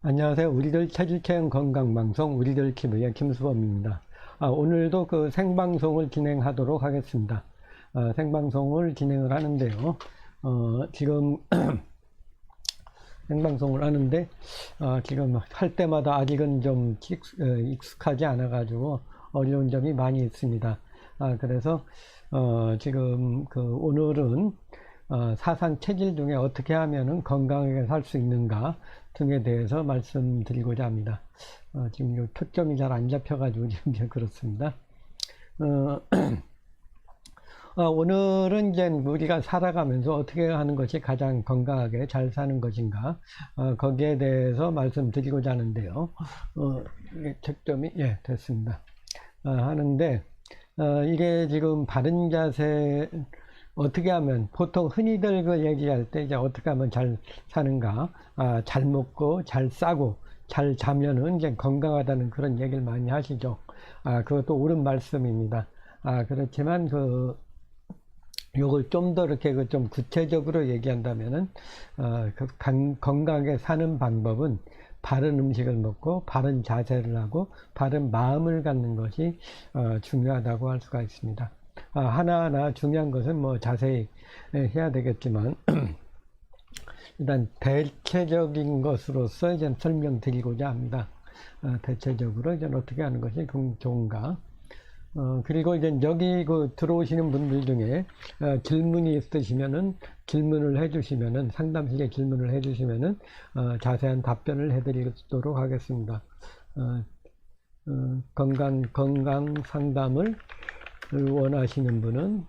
안녕하세요. 우리들 체질체험 건강방송 우리들 TV의 김수범입니다. 오늘도 그 생방송을 진행하도록 하겠습니다. 생방송을 진행을 하는데요. 지금 생방송을 하는데 지금 할 때마다 아직은 좀 익숙하지 않아 가지고 어려운 점이 많이 있습니다. 그래서 지금 오늘은 사상 체질 중에 어떻게 하면은 건강하게 살 수 있는가 등에 대해서 말씀드리고자 합니다. 지금 요 초점이 잘 안 잡혀가지고 지금 그렇습니다. 오늘은 이제 우리가 살아가면서 어떻게 하는 것이 가장 건강하게 잘 사는 것인가, 거기에 대해서 말씀드리고자 하는데요. 초점이, 예, 됐습니다. 하는데, 이게 지금 바른 자세, 어떻게 하면, 보통 흔히들 그 얘기할 때 이제 어떻게 하면 잘 사는가, 잘 먹고, 잘 싸고, 잘 자면은 이제 건강하다는 그런 얘기를 많이 하시죠. 그것도 옳은 말씀입니다. 그렇지만 요걸 좀 더 이렇게 좀 구체적으로 얘기한다면은, 건강하게 사는 방법은 바른 음식을 먹고, 바른 자세를 하고, 바른 마음을 갖는 것이, 중요하다고 할 수가 있습니다. 하나하나 중요한 것은 뭐 자세히 해야 되겠지만, 일단 대체적인 것으로서 이제 설명드리고자 합니다. 대체적으로 이제 어떻게 하는 것이 좋은가. 그리고 이제 여기 들어오시는 분들 중에 질문이 있으시면은 질문을 해주시면은 상담실에 질문을 해주시면은 자세한 답변을 해드리도록 하겠습니다. 건강 상담을 원하시는 분은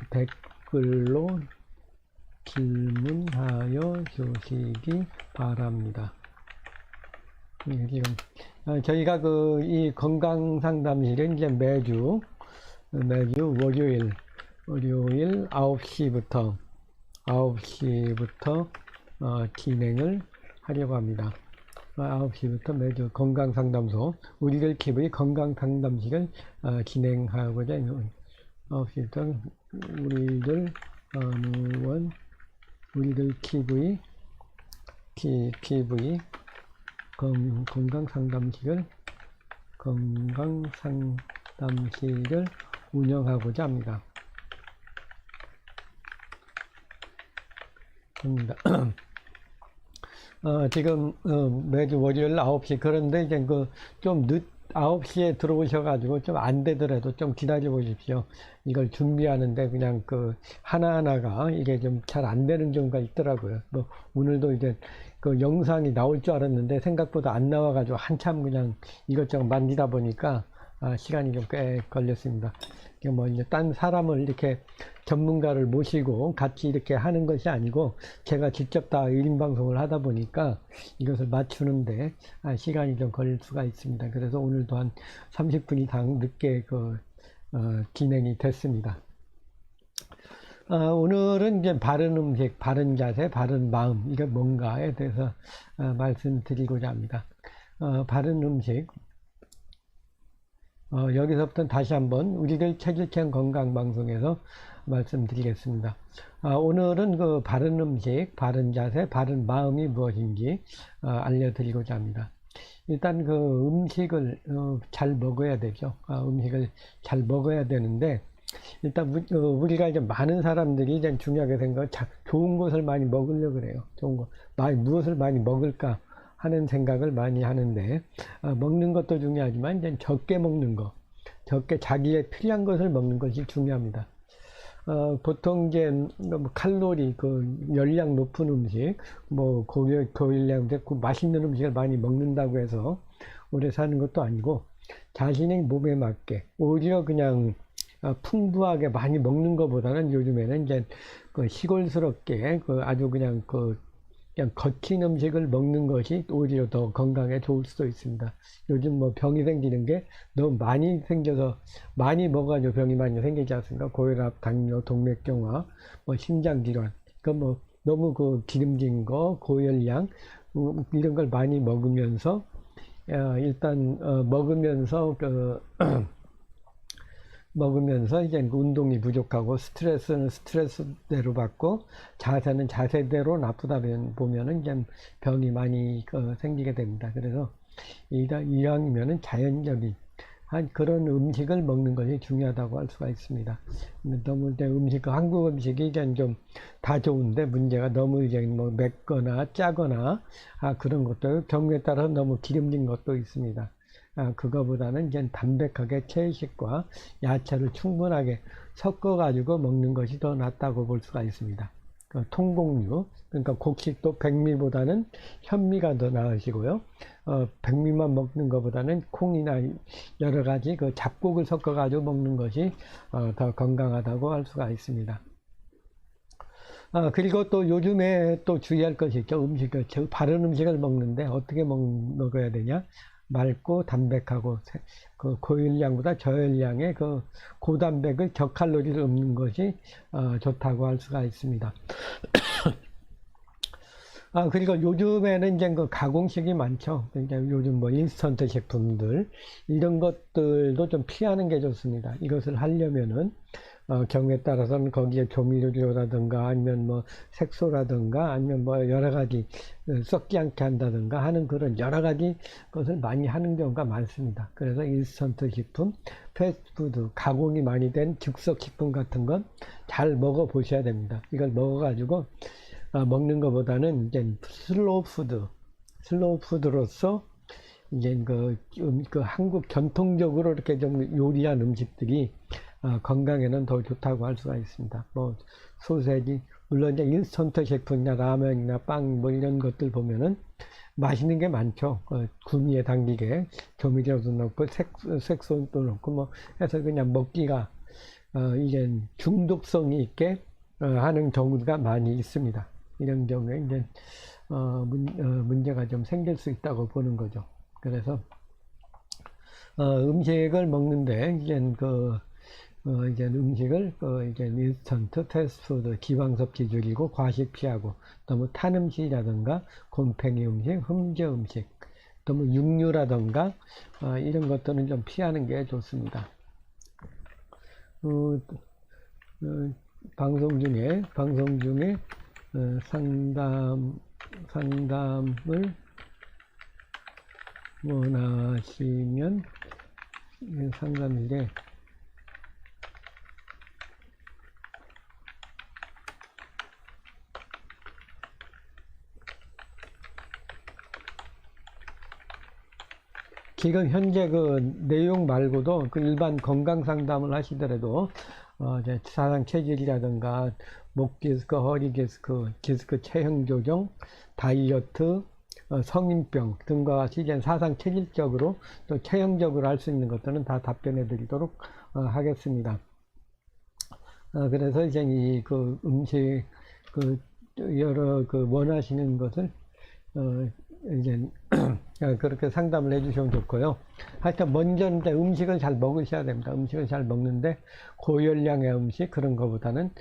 댓글로 질문하여 주시기 바랍니다. 지금 저희가 이 건강 상담실은 이제 매주 월요일 9시부터 진행을 하려고 합니다. 9시부터 매주 건강 상담소 우리들 TV 건강 상담실을 진행하고자 9시부터 우리들 TV 건강 상담실을 운영하고자 합니다. 지금 매주 월요일 9시, 그런데 이제 좀 9시에 들어오셔가지고 좀 안 되더라도 좀 기다려 보십시오. 이걸 준비하는데 그냥 하나하나가 이게 좀 잘 안 되는 경우가 있더라고요. 뭐 오늘도 이제 영상이 나올 줄 알았는데 생각보다 안 나와가지고 한참 그냥 이것저것 만지다 보니까 시간이 좀 꽤 걸렸습니다. 뭐 이제 딴 사람을 이렇게 전문가를 모시고 같이 이렇게 하는 것이 아니고 제가 직접 다 1인 방송을 하다 보니까 이것을 맞추는데 시간이 좀 걸릴 수가 있습니다. 그래서 오늘도 한 30분 이상 늦게 진행이 됐습니다. 오늘은 이제 바른 음식, 바른 자세, 바른 마음, 이게 뭔가에 대해서 말씀드리고자 합니다. 바른 음식, 여기서부터 다시 한번 우리들 체질체험 건강방송에서 말씀드리겠습니다. 오늘은 바른 음식, 바른 자세, 바른 마음이 무엇인지 알려드리고자 합니다. 일단 음식을 잘 먹어야 되죠. 음식을 잘 먹어야 되는데, 일단 우리가 이제 많은 사람들이 이제 중요하게 생각, 좋은 것을 많이 먹으려고 그래요. 좋은 거, 무엇을 많이 먹을까 하는 생각을 많이 하는데, 먹는 것도 중요하지만 이제 적게 먹는 거, 적게 자기의 필요한 것을 먹는 것이 중요합니다. 보통 이제 칼로리, 열량 높은 음식, 고열량, 맛있는 음식을 많이 먹는다고 해서 오래 사는 것도 아니고, 자신의 몸에 맞게 오히려 그냥 풍부하게 많이 먹는 것보다는 요즘에는 이제 시골스럽게 아주 그냥 거친 음식을 먹는 것이 오히려 더 건강에 좋을 수도 있습니다. 요즘 병이 생기는 게 너무 많이 생겨서 많이 먹어가지고 병이 많이 생기지 않습니까? 고혈압, 당뇨, 동맥경화, 심장질환, 너무 기름진 거, 고열량 이런 걸 많이 먹으면서 일단 먹으면서 먹으면서 이제 운동이 부족하고 스트레스는 스트레스대로 받고 자세는 자세대로 나쁘다 보면은 이제 병이 많이 생기게 됩니다. 그래서 이왕이면은 자연적인 그런 음식을 먹는 것이 중요하다고 할 수가 있습니다. 너무 이제 한국 음식이 이제 좀 다 좋은데 문제가 너무 이제 뭐 맵거나 짜거나 그런 것도 경우에 따라서 너무 기름진 것도 있습니다. 그거보다는 이제 담백하게 채식과 야채를 충분하게 섞어 가지고 먹는 것이 더 낫다고 볼 수가 있습니다. 통곡류, 그러니까 곡식도 백미보다는 현미가 더 나으시고요. 백미만 먹는 것보다는 콩이나 여러 가지 그 잡곡을 섞어 가지고 먹는 것이 더 건강하다고 할 수가 있습니다. 그리고 또 요즘에 또 주의할 것이 있죠. 바른 음식을 먹는데 어떻게 먹어야 되냐? 맑고 담백하고 그 고열량보다 저열량의 그 고단백을 저칼로리를 먹는 것이 좋다고 할 수가 있습니다. 그리고 요즘에는 이제 그 가공식이 많죠. 그러니까 요즘 뭐 인스턴트 제품들 이런 것들도 좀 피하는 게 좋습니다. 이것을 하려면은 경우에 따라서는 거기에 조미료라든가 아니면 뭐 색소라든가 아니면 뭐 여러 가지 썩지 않게 한다든가 하는 그런 여러 가지 것을 많이 하는 경우가 많습니다. 그래서 인스턴트 식품, 패스트푸드, 가공이 많이 된 즉석 식품 같은 건 잘 먹어 보셔야 됩니다. 이걸 먹어 가지고 먹는 것보다는 이제 슬로우 푸드로서 이제 그 한국 전통적으로 이렇게 좀 요리한 음식들이 건강에는 더 좋다고 할 수가 있습니다. 뭐 소세지, 물론 이제 인스턴트 제품이나 라면이나 빵 뭐 이런 것들 보면은 맛있는 게 많죠. 구미에 당기게 조미료도 넣고 색소도 넣고 뭐 해서 그냥 먹기가 이제 중독성이 있게 하는 경우가 많이 있습니다. 이런 경우에 이제 문제가 좀 생길 수 있다고 보는 거죠. 그래서 음식을 먹는데 이제 음식을 이제 인스턴트, 패스트푸드, 지방 섭취 줄이고 과식 피하고 너무 탄 음식이라든가 곰팡이 음식, 흠제 음식, 너무 육류라든가 이런 것들은 좀 피하는 게 좋습니다. 방송 중에 상담을 원하시면 상담일에 지금 현재 그 내용 말고도 그 일반 건강 상담을 하시더라도 이제 사상 체질이라든가 목 디스크, 허리 디스크, 체형 조정, 다이어트, 성인병 등과 같이 이제 사상 체질적으로 또 체형적으로 할 수 있는 것들은 다 답변해 드리도록 하겠습니다. 그래서 이제 그 음식 여러 원하시는 것을 이제 그렇게 상담을 해주시면 좋고요. 하여튼 먼저 이제 음식을 잘 먹으셔야 됩니다. 음식을 잘 먹는데 고열량의 음식 그런 것보다는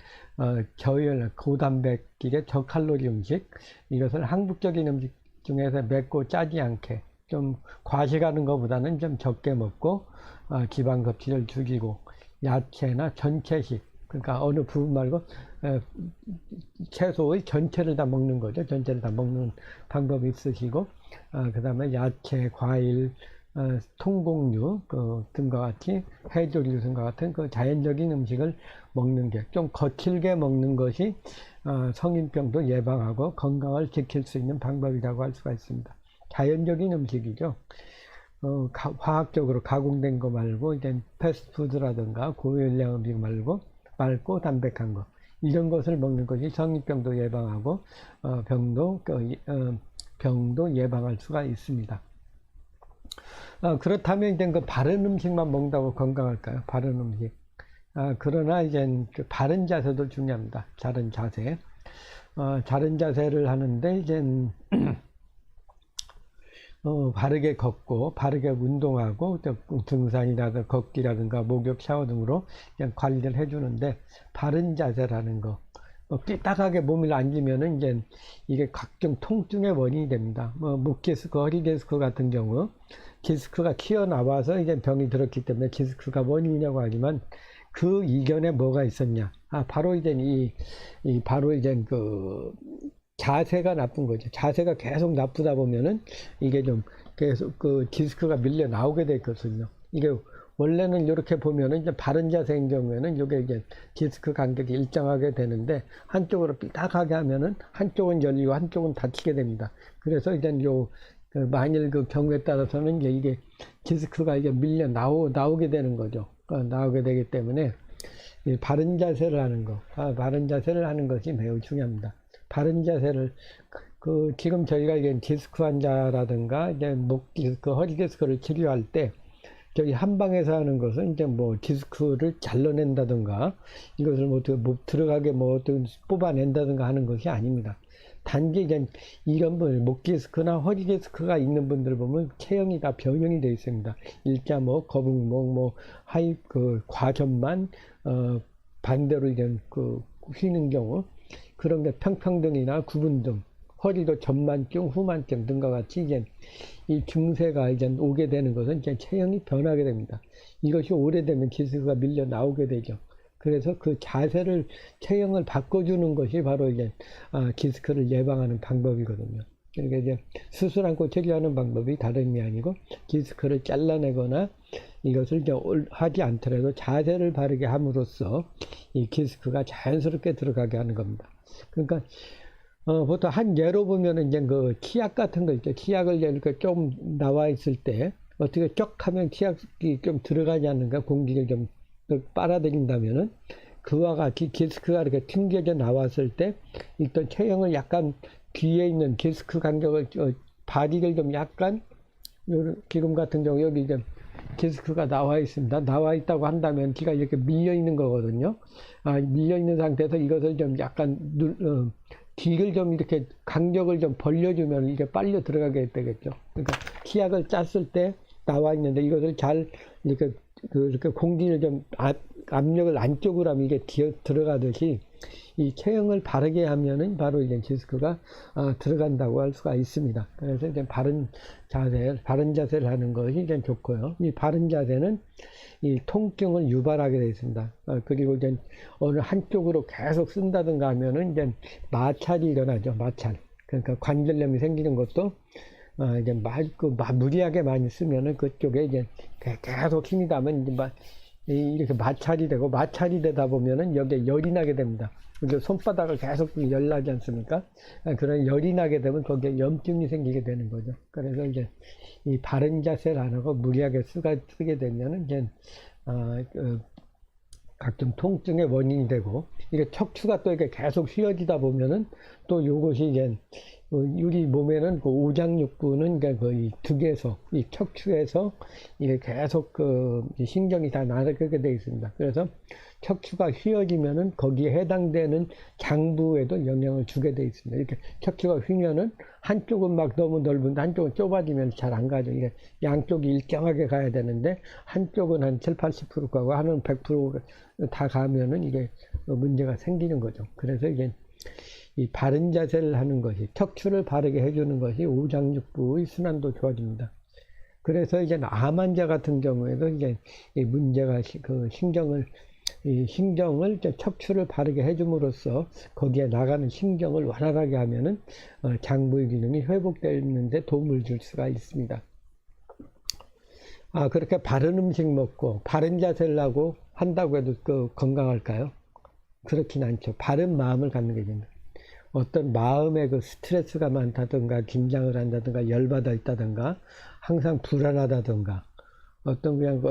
고단백질의 저칼로리 음식, 이것을 한국적인 음식 중에서 맵고 짜지 않게 좀 과식하는 것보다는 좀 적게 먹고 지방 섭취를 줄이고 야채나 전체식, 그러니까 어느 부분 말고 채소의 전체를 다 먹는 거죠. 전체를 다 먹는 방법이 있으시고 그 다음에 야채, 과일, 통곡류 등과 같이 해조류 등과 같은 그 자연적인 음식을 먹는 게 좀 거칠게 먹는 것이 성인병도 예방하고 건강을 지킬 수 있는 방법이라고 할 수가 있습니다. 자연적인 음식이죠. 화학적으로 가공된 거 말고 이제 패스트푸드라든가 고열량 음식 말고 맑고 담백한 거, 이런 것을 먹는 것이 성인병도 예방하고 병도 예방할 수가 있습니다. 그렇다면 이제 그 바른 음식만 먹는다고 건강할까요? 바른 음식. 그러나 이제 그 바른 자세도 중요합니다. 바른 자세. 바른 자세를 하는데 이제 바르게 걷고 바르게 운동하고 등산이라든가 걷기라든가 목욕 샤워 등으로 그냥 관리를 해주는데, 바른 자세라는 거 삐딱하게 몸을 앉으면은 이제 이게 각종 통증의 원인이 됩니다. 목 디스크, 허리 디스크 같은 경우 디스크가 튀어나와서 이제 병이 들었기 때문에 디스크가 원인이라고 하지만 그 이전에 뭐가 있었냐? 바로 이제 바로 이제 자세가 나쁜 거죠. 자세가 계속 나쁘다 보면은 이게 좀 계속 디스크가 밀려 나오게 됐거든요. 이게 원래는 이렇게 보면은 이제 바른 자세인 경우에는 이게 이제 디스크 간격이 일정하게 되는데 한쪽으로 삐딱하게 하면은 한쪽은 열리고 한쪽은 닫히게 됩니다. 그래서 이제 만일 경우에 따라서는 이게 디스크가 이게 밀려 나오게 되는 거죠. 나오게 되기 때문에 바른 자세를 하는 거, 바른 자세를 하는 것이 매우 중요합니다. 바른 자세를 지금 저희가 이제 디스크 환자라든가 이제 목 디스크, 허리 디스크를 치료할 때 저희 한방에서 하는 것은 이제 뭐 디스크를 잘라낸다든가 이것을 뭐 들어가게 뭐 어떤 뽑아낸다든가 하는 것이 아닙니다. 단지 이제 이런 분, 목 디스크나 허리 디스크가 있는 분들 보면 체형이 다 변형이 되어 있습니다. 일자목, 거북목, 과전만, 반대로 이제 휘는 경우, 그런 게 평평등이나 구분등, 허리도 전만증, 후만증 등과 같이 이제 이 증세가 이제 오게 되는 것은 이제 체형이 변하게 됩니다. 이것이 오래되면 디스크가 밀려 나오게 되죠. 그래서 그 자세를, 체형을 바꿔주는 것이 바로 이제 디스크를 예방하는 방법이거든요. 그러니까 이제 수술 않고 치료하는 방법이 다름이 아니고 디스크를 잘라내거나 이것을 이제 하지 않더라도 자세를 바르게 함으로써 이 디스크가 자연스럽게 들어가게 하는 겁니다. 그러니까 보통 한 예로 보면은 이제 치약 같은 거 있죠. 치약을 이렇게 좀 나와 있을 때 어떻게 쩍 하면 치약이 좀 들어가지 않는가, 공기를 좀 빨아들인다면은 그와 같이 디스크가 이렇게 튕겨져 나왔을 때 일단 체형을 약간 뒤에 있는 디스크 간격을 바디를 좀 약간, 지금 같은 경우 여기 이제 디스크가 나와 있습니다. 나와 있다고 한다면 뒤가 이렇게 밀려 있는 거거든요. 밀려 있는 상태에서 이것을 좀 약간 뒤를 좀 이렇게 간격을 좀 벌려주면 이게 빨려 들어가게 되겠죠. 그러니까 치약을 짰을 때 나와 있는데 이것을 잘 이렇게 공기를 좀 압력을 안쪽으로 하면 이게 들어가듯이 이 체형을 바르게 하면은 바로 이제 디스크가 들어간다고 할 수가 있습니다. 그래서 이제 바른 자세를 하는 것이 이제 좋고요. 이 바른 자세는 이 통증을 유발하게 되어 있습니다. 그리고 이제 어느 한쪽으로 계속 쓴다든가 하면은 이제 마찰이 일어나죠. 마찰. 그러니까 관절염이 생기는 것도 이제 무리하게 많이 쓰면은 그쪽에 이제 계속 힘이 나면 이제 이렇게 마찰이 되다 보면은 여기에 열이 나게 됩니다. 이제 손바닥을 계속 열나지 않습니까? 그런 열이 나게 되면 거기에 염증이 생기게 되는 거죠. 그래서 이제 이 바른 자세를 안 하고 무리하게 쓰게 되면은 이제 각종 통증의 원인이 되고, 이게 척추가 또 이렇게 계속 휘어지다 보면은 또 이것이 이제 우리 몸에는 오장육부는 그러니까 거의 득에서, 이 척추에서 이게 계속 신경이 다 나가게 되어 있습니다. 그래서 척추가 휘어지면은 거기에 해당되는 장부에도 영향을 주게 되어 있습니다. 이렇게 척추가 휘면은 한쪽은 막 너무 넓은데 한쪽은 좁아지면 잘 안 가죠. 이게 양쪽이 일정하게 가야 되는데 한쪽은 한 7, 80% 가고 하나는 100%다 가면은 이게 문제가 생기는 거죠. 그래서 이게 이 바른 자세를 하는 것이, 척추를 바르게 해주는 것이 오장육부의 순환도 좋아집니다. 그래서 이제 암 환자 같은 경우에도 이제 이 문제가 신경을 척추를 바르게 해줌으로써 거기에 나가는 신경을 원활하게 하면은 장부의 기능이 회복되는데 도움을 줄 수가 있습니다. 그렇게 바른 음식 먹고 바른 자세를 하고 한다고 해도 건강할까요? 그렇진 않죠. 바른 마음을 갖는 게 됩니다. 어떤 마음에 스트레스가 많다든가, 긴장을 한다든가, 열받아 있다든가, 항상 불안하다든가, 어떤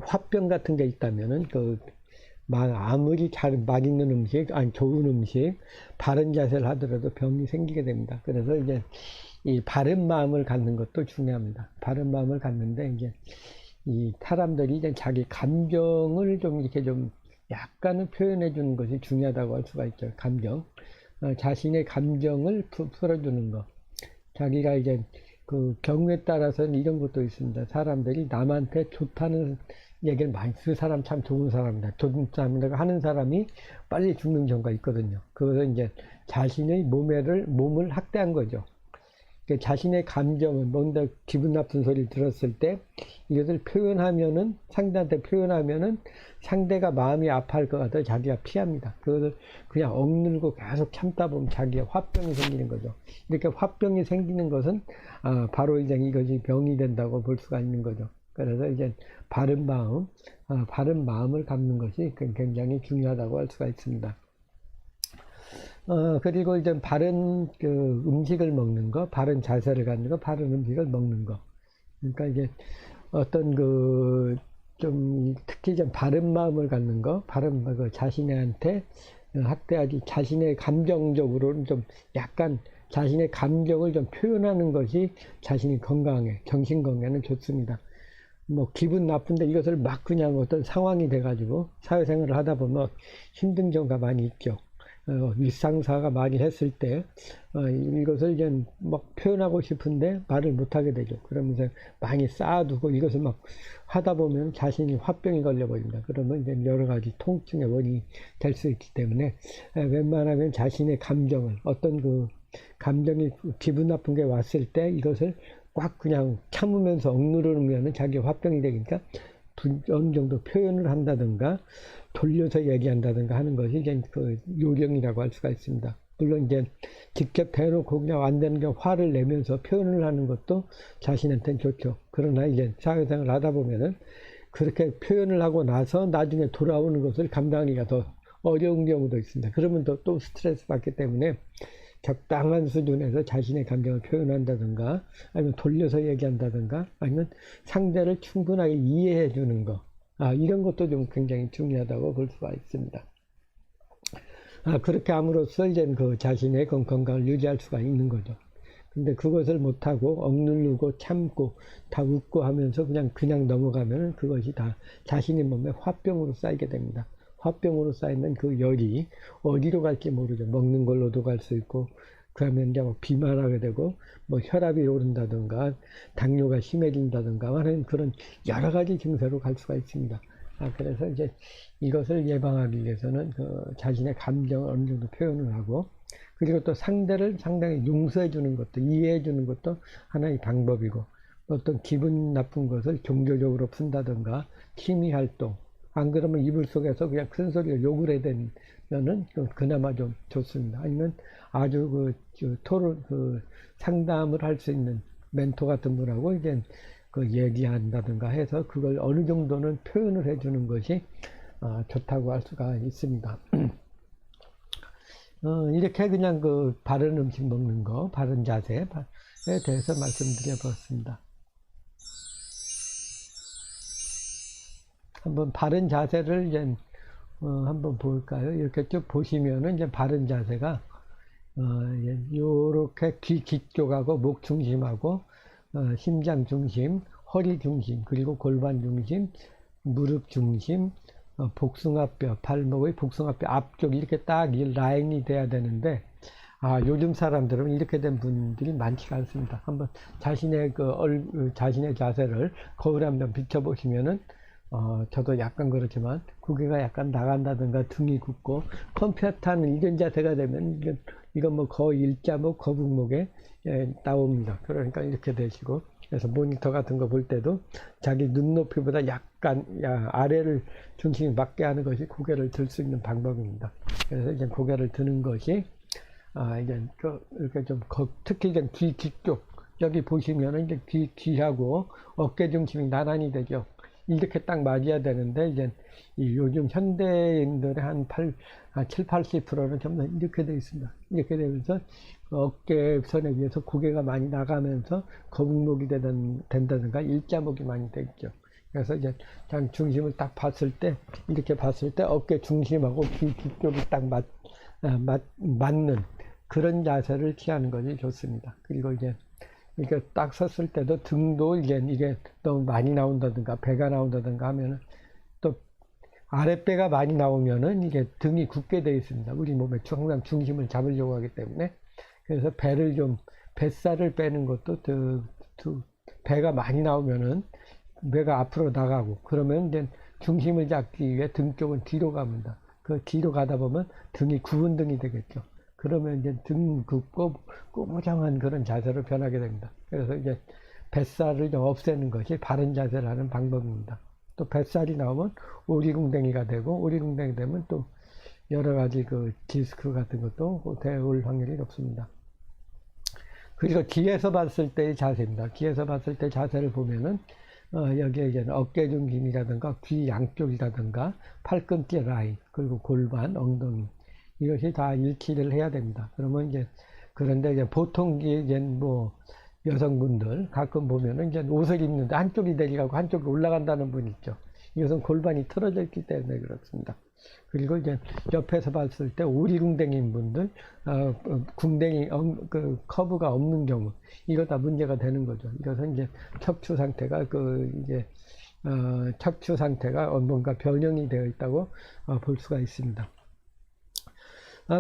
화병 같은 게 있다면은, 아무리 잘 맛있는 음식, 좋은 음식, 바른 자세를 하더라도 병이 생기게 됩니다. 그래서 이제 이 바른 마음을 갖는 것도 중요합니다. 바른 마음을 갖는데, 이제 이 사람들이 이제 자기 감정을 이렇게 약간은 표현해 주는 것이 중요하다고 할 수가 있죠. 감정. 자신의 감정을 풀어주는 것. 자기가 이제 경우에 따라서는 이런 것도 있습니다. 사람들이 남한테 좋다는 얘기를 많이, 그 사람 참 좋은 사람이다, 좋은 사람이라고 하는 사람이 빨리 죽는 경우가 있거든요. 그것은 이제 자신의 몸을 학대한 거죠. 그 자신의 감정은 뭔가 기분 나쁜 소리를 들었을 때 이것을 표현하면은, 상대한테 표현하면은 상대가 마음이 아파할 것 같아서 자기가 피합니다. 그것을 그냥 억누르고 계속 참다 보면 자기가 화병이 생기는 거죠. 이렇게 화병이 생기는 것은 바로 이제 이것이 병이 된다고 볼 수가 있는 거죠. 그래서 이제 바른 마음, 바른 마음을 갖는 것이 굉장히 중요하다고 할 수가 있습니다. 그리고 이제 바른 그 음식을 먹는 거, 바른 자세를 갖는 거, 바른 음식을 먹는 거. 그러니까 이게 어떤 그 좀 특히 좀 바른 마음을 갖는 거, 바른 그 자신한테 학대하지, 자신의 감정적으로는 좀 약간 자신의 감정을 좀 표현하는 것이 자신이 건강에, 정신 건강에는 좋습니다. 뭐 기분 나쁜데 이것을 막 그냥 어떤 상황이 돼가지고 사회생활을 하다 보면 힘든 경우가 많이 있죠. 윗상사가 많이 했을 때 이것을 이제 막 표현하고 싶은데 말을 못하게 되죠. 그러면서 많이 쌓아두고 이것을 막 하다 보면 자신이 화병이 걸려버립니다. 그러면 이제 여러 가지 통증의 원인이 될 수 있기 때문에 웬만하면 자신의 감정을, 어떤 그 감정이 기분 나쁜 게 왔을 때 이것을 꽉 그냥 참으면서 억누르면 자기 화병이 되니까 어느 정도 표현을 한다든가 돌려서 얘기한다든가 하는 것이 이제 그 요령이라고 할 수가 있습니다. 물론 이제 직접 대놓고 그냥 안 되는 게 화를 내면서 표현을 하는 것도 자신한테는 좋죠. 그러나 이제 사회생활을 하다 보면은 그렇게 표현을 하고 나서 나중에 돌아오는 것을 감당하기가 더 어려운 경우도 있습니다. 그러면 또 스트레스 받기 때문에 적당한 수준에서 자신의 감정을 표현한다든가 아니면 돌려서 얘기한다든가 아니면 상대를 충분하게 이해해 주는 거, 이런 것도 좀 굉장히 중요하다고 볼 수가 있습니다. 그렇게 함으로써 이제 그 자신의 건강을 유지할 수가 있는 거죠. 근데 그것을 못하고 억누르고 참고 다 웃고 하면서 그냥 넘어가면 그것이 다 자신의 몸에 화병으로 쌓이게 됩니다. 화병으로 쌓이는 그 열이 어디로 갈지 모르죠. 먹는 걸로도 갈 수 있고, 그러면 이제 비만하게 되고, 뭐 혈압이 오른다든가, 당뇨가 심해진다든가 하는 그런 여러 가지 증세로 갈 수가 있습니다. 그래서 이제 이것을 예방하기 위해서는 그 자신의 감정을 어느 정도 표현을 하고, 그리고 또 상대를 상당히 용서해 주는 것도, 이해해 주는 것도 하나의 방법이고, 어떤 기분 나쁜 것을 종교적으로 푼다든가, 취미 활동, 안 그러면 이불 속에서 그냥 큰 소리로 욕을 해야 되면은 그나마 좀 좋습니다. 아니면 아주 토론, 상담을 할 수 있는 멘토 같은 분하고 이제 얘기한다든가 해서 그걸 어느 정도는 표현을 해주는 것이 좋다고 할 수가 있습니다. 이렇게 그냥 바른 음식 먹는 거, 바른 자세에 대해서 말씀드려 봤습니다. 한번 바른 자세를 이제 한번 볼까요? 이렇게 쭉 보시면은 이제 바른 자세가 요렇게 귀 뒤쪽하고 목 중심하고 심장 중심, 허리 중심, 그리고 골반 중심, 무릎 중심, 복숭아뼈, 발목의 복숭아뼈 앞쪽 이렇게 딱 이 라인이 돼야 되는데 요즘 사람들은 이렇게 된 분들이 많지가 않습니다. 한번 자신의 자신의 자세를 거울에 한번 비춰보시면은 저도 약간 그렇지만 고개가 약간 나간다든가 등이 굽고 컴퓨터는 이런 자세가 되면 이건 뭐 거의 일자목 거북목에 나옵니다. 그러니까 이렇게 되시고, 그래서 모니터 같은 거 볼 때도 자기 눈높이보다 약간 아래를 중심이 맞게 하는 것이 고개를 들 수 있는 방법입니다. 그래서 이제 고개를 드는 것이 이제 이렇게 좀 특히 이제 귀 뒤쪽 여기 보시면은 이제 귀하고 어깨 중심이 나란히 되죠. 이렇게 딱 맞아야 되는데, 이제 요즘 현대인들의 한 7, 80%는 전부 이렇게 되어 있습니다. 이렇게 되면서 어깨선에 비해서 고개가 많이 나가면서 거북목이 된다든가 일자목이 많이 되죠. 그래서 이제 중심을 딱 봤을 때, 이렇게 봤을 때 어깨 중심하고 귀 뒤쪽이 딱 맞는 그런 자세를 취하는 것이 좋습니다. 그리고 이제 이렇게 딱 섰을 때도 등도 이게 너무 많이 나온다든가 배가 나온다든가 하면은, 또 아랫배가 많이 나오면은 이게 등이 굳게 되어 있습니다. 우리 몸에 항상 중심을 잡으려고 하기 때문에. 그래서 뱃살을 빼는 것도 배가 많이 나오면은 배가 앞으로 나가고, 그러면 이제 중심을 잡기 위해 등 쪽은 뒤로 갑니다. 그 뒤로 가다 보면 등이 굽은 등이 되겠죠. 그러면 이제 등 굽고 꾸부정한 그런 자세로 변하게 됩니다. 그래서 이제 뱃살을 좀 없애는 것이 바른 자세를 하는 방법입니다. 또 뱃살이 나오면 오리궁뎅이가 되고, 오리궁뎅이 되면 또 여러 가지 그 디스크 같은 것도 되올 확률이 높습니다. 그리고 뒤에서 봤을 때의 자세입니다. 뒤에서 봤을 때 자세를 보면은 여기에 이제 어깨 중심이라든가 귀 양쪽이라든가 팔꿈치 라인, 그리고 골반, 엉덩이, 이것이 다 일치를 해야 됩니다. 그러면 이제, 그런데 이제 보통 이제 뭐 여성분들 가끔 보면은 이제 옷을 입는데 한쪽이 내려가고 한쪽이 올라간다는 분 있죠. 이것은 골반이 틀어져 있기 때문에 그렇습니다. 그리고 이제 옆에서 봤을 때 오리궁뎅이인 분들, 궁뎅이 그 커브가 없는 경우, 이거 다 문제가 되는 거죠. 이것은 이제 척추 상태가 척추 상태가 뭔가 변형이 되어 있다고 볼 수가 있습니다.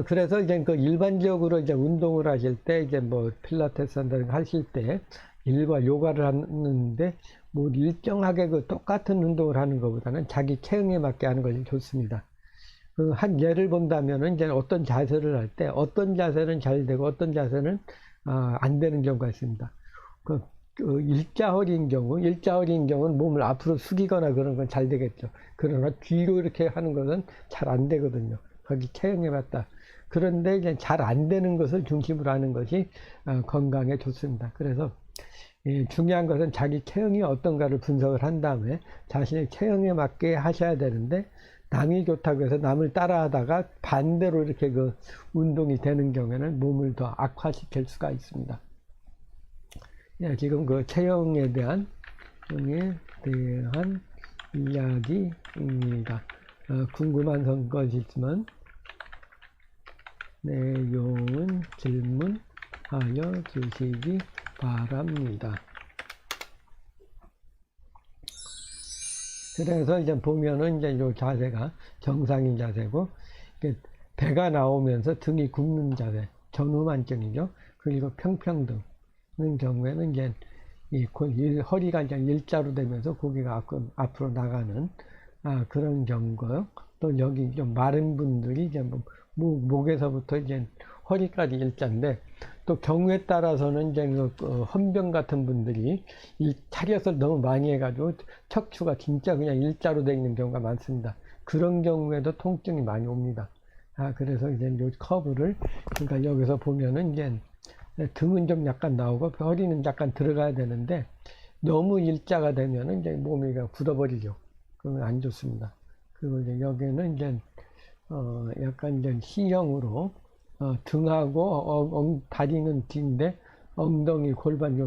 그래서 이제 그 일반적으로 이제 운동을 하실 때, 이제 뭐 필라테스 한다든가 하실 때, 일과 요가를 하는데, 뭐 일정하게 그 똑같은 운동을 하는 것보다는 자기 체형에 맞게 하는 것이 좋습니다. 한 예를 본다면은 이제 어떤 자세를 할 때, 어떤 자세는 잘 되고, 어떤 자세는 안 되는 경우가 있습니다. 그 일자허리인 경우는 몸을 앞으로 숙이거나 그런 건 잘 되겠죠. 그러나 뒤로 이렇게 하는 것은 잘 안 되거든요. 거기 체형에 맞다. 그런데 이제 잘 안 되는 것을 중심으로 하는 것이 건강에 좋습니다. 그래서 중요한 것은 자기 체형이 어떤가를 분석을 한 다음에 자신의 체형에 맞게 하셔야 되는데, 남이 좋다고 해서 남을 따라하다가 반대로 이렇게 그 운동이 되는 경우에는 몸을 더 악화시킬 수가 있습니다. 지금 그 체형에 대한 이야기입니다. 궁금한 것이 있으면 내용은 질문하여 주시기 바랍니다. 그래서 이제 보면은 이제 요 자세가 정상인 자세고, 배가 나오면서 등이 굽는 자세, 전후만증이죠. 그리고 평평등 는 경우에는 이제 허리가 이제 일자로 되면서 고개가 앞으로 나가는 그런 경우고요. 또 여기 좀 마른 분들이 이제 목에서부터 이제 허리까지 일자인데, 또 경우에 따라서는 이제 헌병 같은 분들이 이 차렷을 너무 많이 해가지고 척추가 진짜 그냥 일자로 되어 있는 경우가 많습니다. 그런 경우에도 통증이 많이 옵니다. 그래서 이제 요 커브를, 그러니까 여기서 보면은 이제 등은 좀 약간 나오고 허리는 약간 들어가야 되는데, 너무 일자가 되면은 이제 몸이 굳어버리죠. 그건 안 좋습니다. 그리고 이제 여기는 이제 약간 이제 C형으로 등하고 다리는 뒤인데 엉덩이, 골반,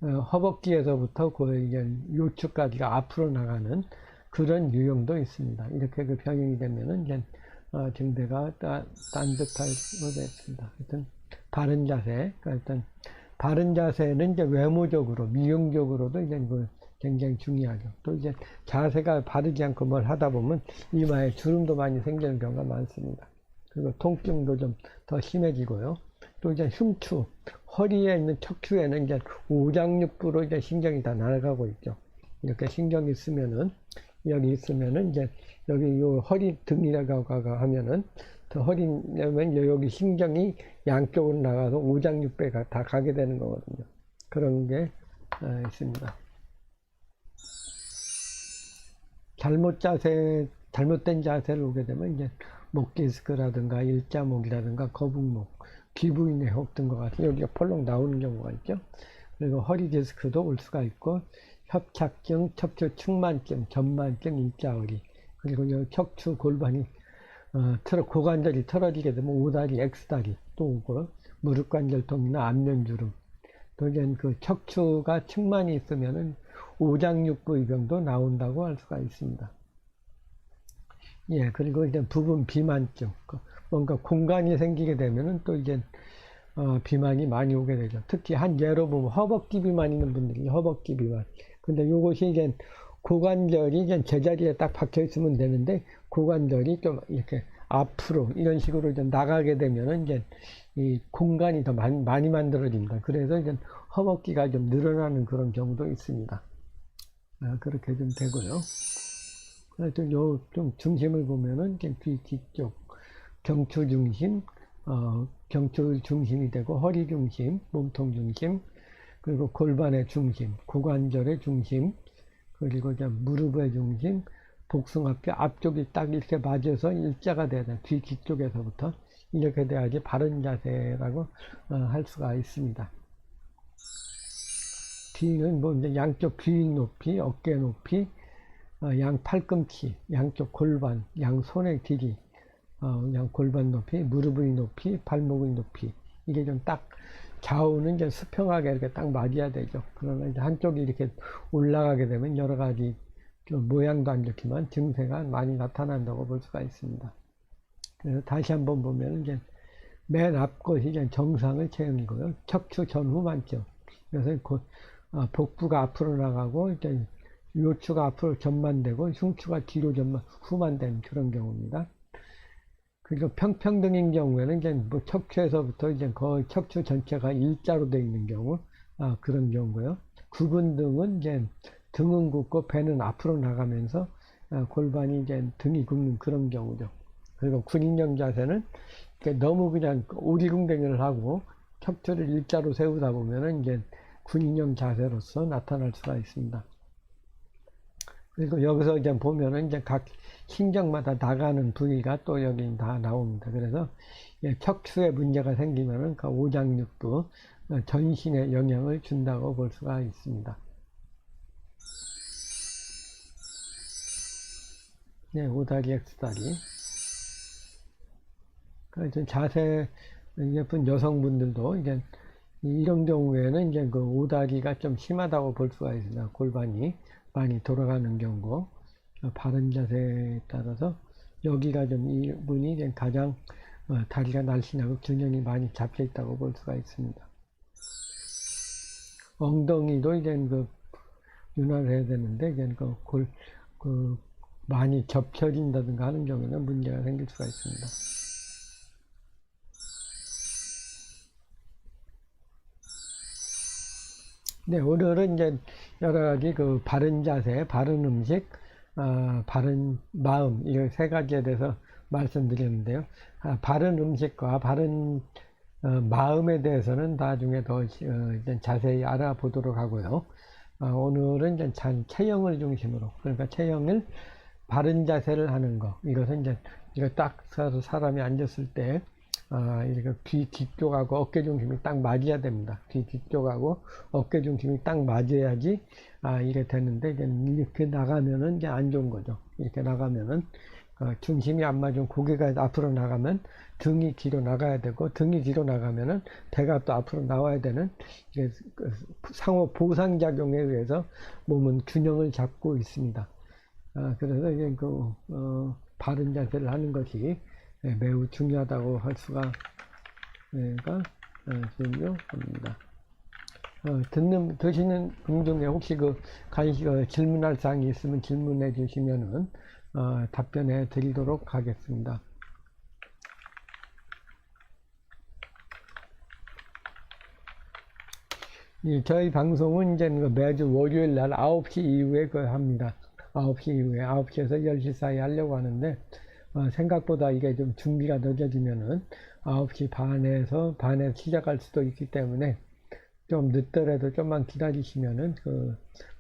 허벅지에서부터 거의 이제 요추까지가 앞으로 나가는 그런 유형도 있습니다. 이렇게 그 병행이 되면은 이제 증대가 딴듯할 수가 있습니다. 하여튼 바른 자세, 일단 바른 자세는 이제 외모적으로, 미용적으로도 이제 굉장히 중요하죠. 또 이제 자세가 바르지 않고 뭘 하다 보면 이마에 주름도 많이 생기는 경우가 많습니다. 그리고 통증도 좀 더 심해지고요. 또 이제 흉추, 허리에 있는 척추에는 이제 오장육부로 이제 신경이 다 날아가고 있죠. 이렇게 신경이 있으면은, 여기 있으면은 이제 여기 요 허리 등이라고 하면은, 더 허리면 여기 신경이 양쪽으로 나가서 오장육부가 다 가게 되는 거거든요. 그런 게 있습니다. 잘못된 자세를 오게 되면 이제 목 디스크라든가 일자목이라든가 거북목, 귀부인의 혹 등과 같은 여기가 펄럭 나오는 경우가 있죠. 그리고 허리 디스크도 올 수가 있고, 협착증, 척추 측만증, 전만증, 일자허리, 그리고 이 척추 골반이 고관절이 틀어지게 되면 오다리, X다리 또 오고, 무릎관절통이나 안면주름, 또 이제 그 척추가 측만이 있으면은 오장육부의 병도 나온다고 할 수가 있습니다. 그리고 이제 부분 비만증, 뭔가 공간이 생기게 되면은 또 이제 비만이 많이 오게 되죠. 특히 한 예로 보면 허벅지 비만 있는 분들이 허벅지 비만. 근데 요것이 이제 고관절이 이제 제자리에 딱 박혀 있으면 되는데, 고관절이 좀 이렇게 앞으로 이런 식으로 이제 나가게 되면은 이제 이 공간이 더 많이 만들어집니다. 그래서 이제 허벅지가 좀 늘어나는 그런 경우도 있습니다. 그렇게 좀 되고요. 하여튼 요 좀 중심을 보면은 귀 뒤쪽, 경추 중심, 경추 중심이 되고 허리 중심, 몸통 중심, 그리고 골반의 중심, 고관절의 중심, 그리고 이제 무릎의 중심, 복숭아뼈 앞쪽이 딱 이렇게 맞아서 일자가 돼야 돼. 뒤 뒤쪽에서부터 이렇게 돼야지 바른 자세라고 할 수가 있습니다. 뒤는 뭐 이제 양쪽 귀 높이, 어깨 높이, 양 팔꿈치, 양쪽 골반, 양 손의 길이, 양 골반 높이, 무릎의 높이, 발목의 높이. 이게 좀 딱 좌우는 이제 수평하게 이렇게 딱 맞아야 되죠. 그러면 이제 한쪽이 이렇게 올라가게 되면 여러 가지 좀 모양도 안 좋지만 증세가 많이 나타난다고 볼 수가 있습니다. 그래서 다시 한번 보면 이제 맨 앞것이 이제 정상의 체형이고요. 척추 전후 만점. 그래서 복부가 앞으로 나가고 이제 요추가 앞으로 전만되고 흉추가 뒤로 후만되는 그런 경우입니다. 그리고 평평등인 경우에는 이제 뭐 척추에서부터 이제 거의 척추 전체가 일자로 되어 있는 경우, 그런 경우고요. 구근등은 이제 등은 굽고 배는 앞으로 나가면서 골반이 이제 등이 굽는 그런 경우죠. 그리고 군인형 자세는 너무 그냥 오리궁뎅이를 하고 척추를 일자로 세우다 보면은 이제 군인형 자세로서 나타날 수가 있습니다. 그리고 여기서 이제 보면은 이제 각 신경마다 나가는 부위가 또 여기 다 나옵니다. 그래서 척추에 문제가 생기면은 그 오장육부 전신에 영향을 준다고 볼 수가 있습니다. 네, 오다리 X다리. 그래서 자세 예쁜 여성분들도 이제 이런 경우에는 이제 그 오다리가 좀 심하다고 볼 수가 있습니다. 골반이 많이 돌아가는 경우, 바른 자세에 따라서 여기가 좀 이분이 이제 가장 다리가 날씬하고 균형이 많이 잡혀 있다고 볼 수가 있습니다. 엉덩이도 이제 그 윤활을 해야 되는데 이제 많이 겹쳐진다든가 하는 경우는 문제가 생길 수가 있습니다. 네, 오늘은 이제 여러 가지 그 바른 자세, 바른 음식, 바른 마음, 이 세 가지에 대해서 말씀드렸는데요. 바른 음식과 바른 마음에 대해서는 나중에 더 자세히 알아보도록 하고요. 오늘은 이제 체형을 중심으로, 그러니까 체형을 바른 자세를 하는 거. 이것은 이제 이거 딱 사람이 앉았을 때 이렇게 귀 뒤쪽하고 어깨 중심이 딱 맞아야 됩니다. 귀 뒤쪽하고 어깨 중심이 딱 맞아야지 이게 되는데 이제 이렇게 나가면은 이제 안 좋은 거죠. 이렇게 나가면은 중심이 안 맞으면 고개가 앞으로 나가면 등이 뒤로 나가야 되고 등이 뒤로 나가면은 배가 또 앞으로 나와야 되는 이게 상호 보상작용에 의해서 몸은 균형을 잡고 있습니다. 그래서 이제 바른 자세를 하는 것이 매우 중요하다고 할 수가 중요합니다. 드시는 분 중에 혹시 질문할 사항이 있으면 질문해 주시면은 답변해 드리도록 하겠습니다. 저희 방송은 이제 매주 월요일 날 9시 이후에 합니다. 9시 이후에 9시에서 10시 사이 하려고 하는데 생각보다 이게 좀 준비가 늦어지면은 9시 반에 시작할 수도 있기 때문에 좀 늦더라도 좀만 기다리시면은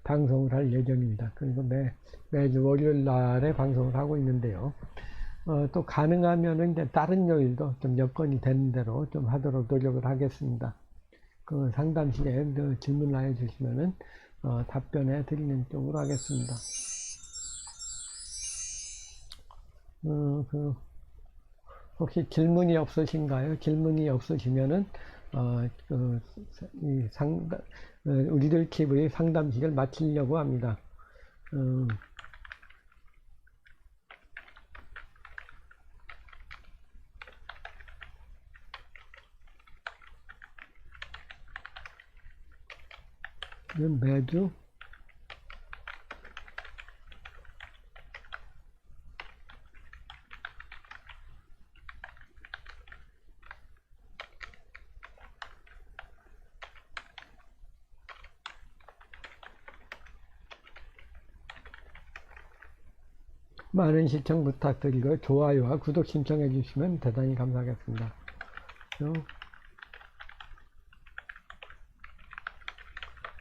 방송을 할 예정입니다. 그리고 매주 월요일 날에 방송을 하고 있는데요. 또 가능하면은 이제 다른 요일도 좀 여건이 되는 대로 좀 하도록 노력을 하겠습니다. 상담실에 질문을 해주시면은 답변해 드리는 쪽으로 하겠습니다. 혹시 질문이 없으신가요? 질문이 없으시면은 우리들 TV의 상담식을 마치려고 합니다. 매주 많은 시청 부탁드리고 좋아요와 구독 신청해 주시면 대단히 감사하겠습니다.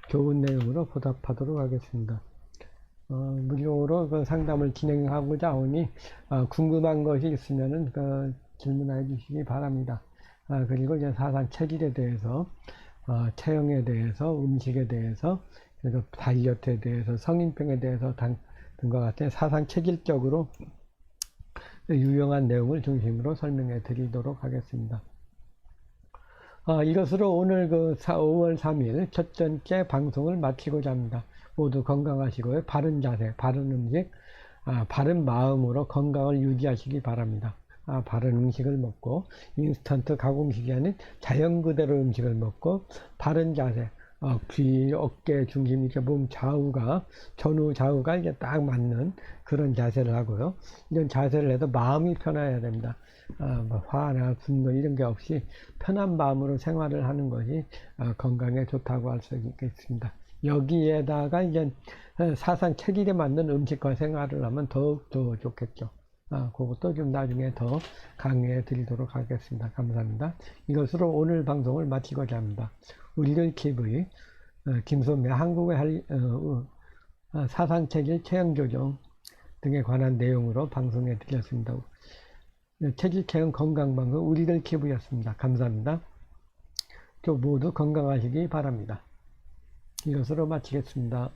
좋은 내용으로 보답하도록 하겠습니다. 무료로 그 상담을 진행하고자 하오니 궁금한 것이 있으면은 그 질문해 주시기 바랍니다. 그리고 이제 사상 체질에 대해서, 체형에 대해서, 음식에 대해서, 그리고 다이어트에 대해서, 성인병에 대해서 등과 같은 사상 체질적으로 유용한 내용을 중심으로 설명해 드리도록 하겠습니다. 이것으로 오늘 5월 3일 첫 번째 방송을 마치고자 합니다. 모두 건강하시고요. 바른 자세, 바른 음식, 바른 마음으로 건강을 유지하시기 바랍니다. 바른 음식을 먹고 인스턴트 가공식이 아닌 자연 그대로 음식을 먹고 바른 자세, 귀, 어깨 중심 이렇게 몸 좌우가 전후 좌우가 이제 딱 맞는 그런 자세를 하고요. 이런 자세를 해도 마음이 편해야 됩니다. 뭐 화나 분노 이런 게 없이 편한 마음으로 생활을 하는 것이 건강에 좋다고 할 수 있겠습니다. 여기에다가 이제 사상 체질에 맞는 음식과 생활을 하면 더욱 더 좋겠죠. 그것도 좀 나중에 더 강의해 드리도록 하겠습니다. 감사합니다. 이것으로 오늘 방송을 마치고자 합니다. 우리들 TV 김소매 한국의 사상 체질 체형 조정 등에 관한 내용으로 방송해 드렸습니다. 체질 체형 건강 방송 우리들 TV였습니다. 감사합니다. 또 모두 건강하시기 바랍니다. 이것으로 마치겠습니다.